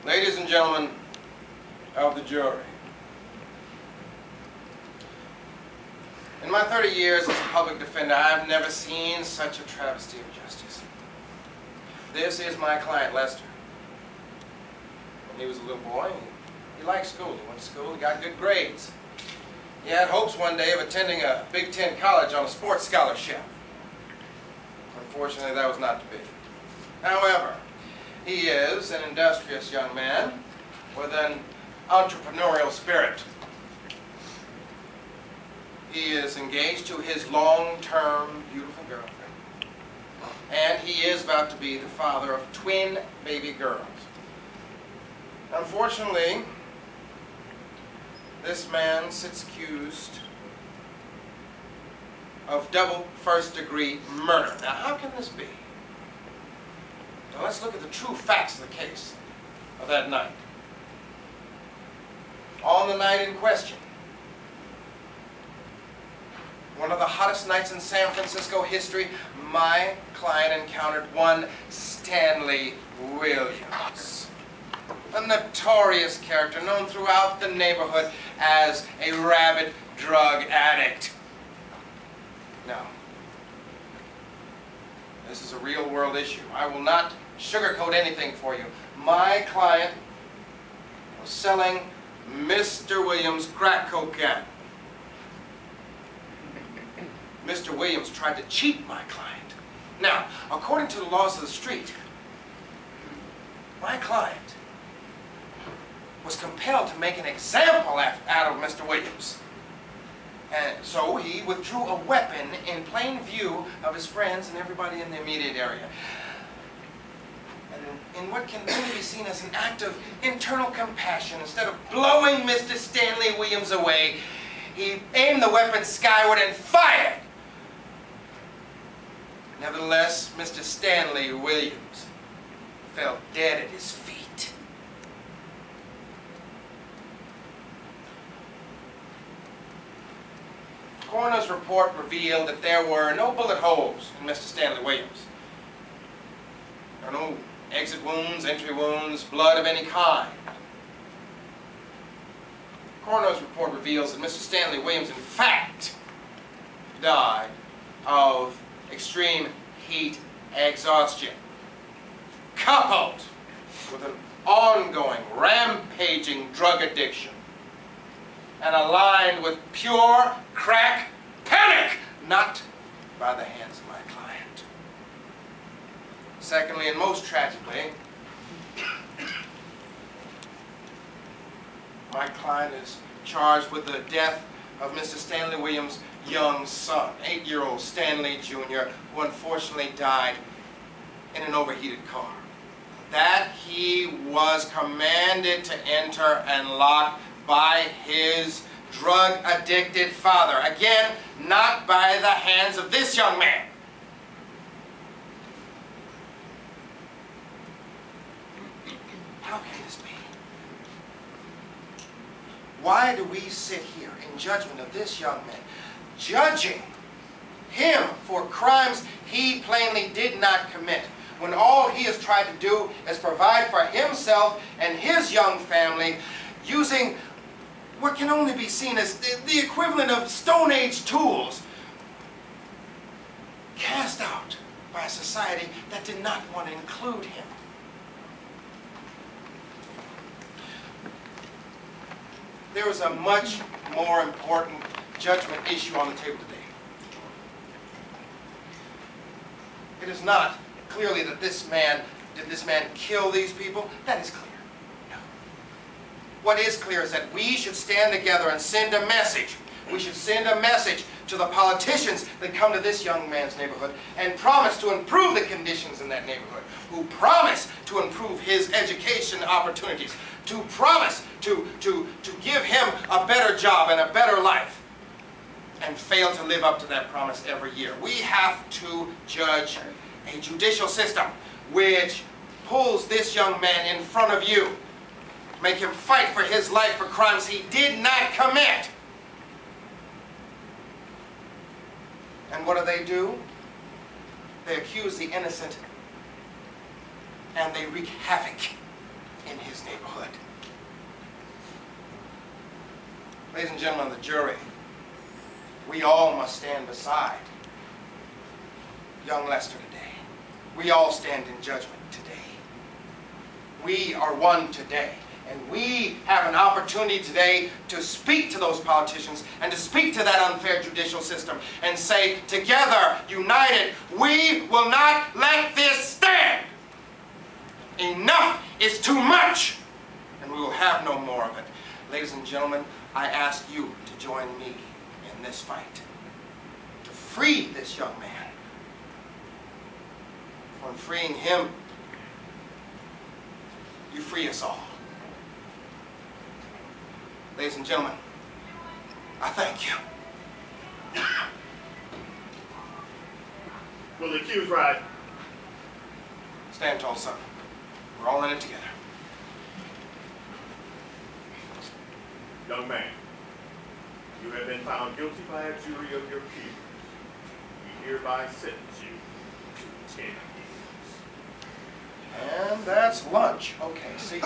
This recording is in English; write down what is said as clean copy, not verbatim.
Ladies and gentlemen of the jury, in my 30 years as a public defender, I've never seen such a travesty of justice. This is my client, Lester. When he was a little boy, he liked school. He went to school, he got good grades. He had hopes one day of attending a Big Ten college on a sports scholarship. Unfortunately, that was not to be. However, he is an industrious young man with an entrepreneurial spirit. He is engaged to his long-term, beautiful girlfriend. And he is about to be the father of twin baby girls. Unfortunately, this man sits accused of double first-degree murder. Now, how can this be? Now, let's look at the true facts of the case of that night. On the night in question, one of the hottest nights in San Francisco history, my client encountered one Stanley Williams, a notorious character known throughout the neighborhood as a rabid drug addict. Now, this is a real-world issue. I will not sugarcoat anything for you. My client was selling Mr. Williams crack cocaine. Mr. Williams tried to cheat my client. Now, according to the laws of the street, my client was compelled to make an example out of Mr. Williams. And so he withdrew a weapon in plain view of his friends and everybody in the immediate area. And in what can only be seen as an act of internal compassion, instead of blowing Mr. Stanley Williams away, he aimed the weapon skyward and fired. Nevertheless, Mr. Stanley Williams fell dead at his feet. The coroner's report revealed that there were no bullet holes in Mr. Stanley Williams. There were no exit wounds, entry wounds, blood of any kind. The coroner's report reveals that Mr. Stanley Williams, in fact, died of extreme heat exhaustion, coupled with an ongoing, rampaging drug addiction, and aligned with pure crack panic, not by the hands of my client. Secondly, and most tragically, my client is charged with the death of Mr. Stanley Williams' young son, 8-year-old Stanley Jr., who unfortunately died in an overheated car that he was commanded to enter and lock by his drug-addicted father. Again, not by the hands of this young man. How can this be? Why do we sit here in judgment of this young man, judging him for crimes he plainly did not commit, when all he has tried to do is provide for himself and his young family using what can only be seen as the equivalent of Stone Age tools, cast out by a society that did not want to include him? There is a much more important judgment issue on the table today. It is not clearly that did this man kill these people? That is clear. No. What is clear is that we should stand together and send a message. We should send a message to the politicians that come to this young man's neighborhood and promise to improve the conditions in that neighborhood, who promise to improve his education opportunities, to promise to give him a better job and a better life, and fail to live up to that promise every year. We have to judge a judicial system which pulls this young man in front of you, make him fight for his life for crimes he did not commit. And what do? They accuse the innocent and they wreak havoc in his neighborhood. Ladies and gentlemen of the jury, we all must stand beside young Lester today. We all stand in judgment today. We are one today. And we have an opportunity today to speak to those politicians and to speak to that unfair judicial system and say, together, united, we will not let this stand. Enough is too much, and we will have no more of it. Ladies and gentlemen, I ask you to join me in this fight, to free this young man. For in freeing him, you free us all. Ladies and gentlemen, I thank you. Will the accused rise? Stand tall, son. We're all in it together. Young man, you have been found guilty by a jury of your peers. We hereby sentence you to 10 years. And that's lunch. Okay, see you.